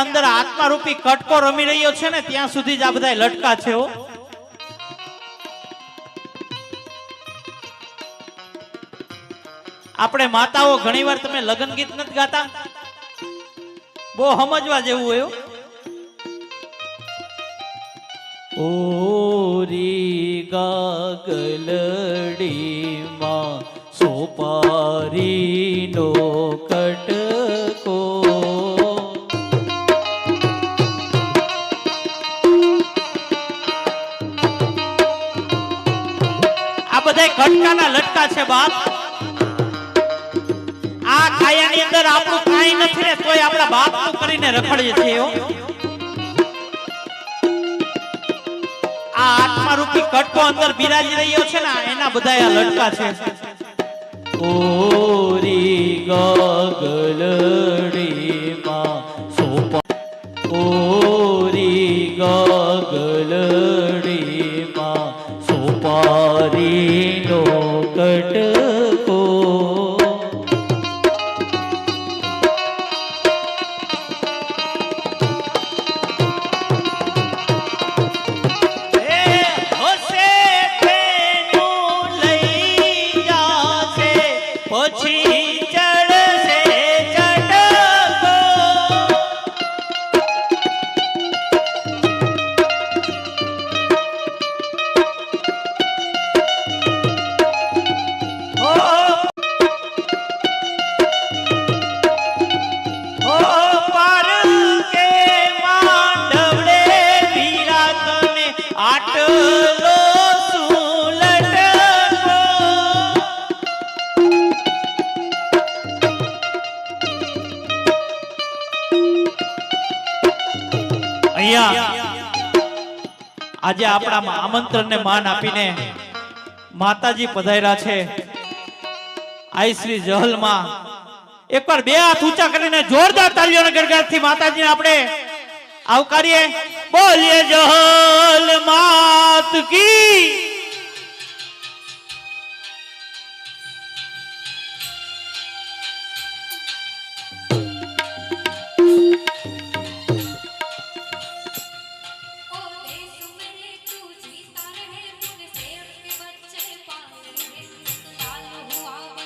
અંદર આત્મા રૂપી કટકો રમી રહ્યો છે ને ત્યાં સુધી જ આ બધા લટકા છે હો. આપણે માતાઓ ઘણીવાર તમે લગ્ન ગીત નથી ગાતા, બહુ સમજવા જેવું હોય. ઓરી ગાગલડી માં સોપારી નો કટકો, આ બધા કટકાના લટકા છે બાપ. આ કાયાની અંદર આપણું કાંઈ નથી ને તોય આપણા બાપનું કરીને રખડીએ છીએ. આ આત્મા રૂપી કટકો અંદર બિરાજી રહ્યો છે ને એના બધા આ લટકા છે. ઓરી ગાગલડી માં સોપા, ઓરી ગાગલડી માં સોપારી નો કટકો, આજે આપણા આમંત્રણ ને માન આપીને માતાજી પધાર્યા છે. આઈ શ્રી જહલ માં એકવાર બે હાથ ઊંચા કરીને જોરદાર તાળીઓના ગડગડાટથી માતાજીને આપણે આવકારીએ. બોલીએ જહલ માત કી.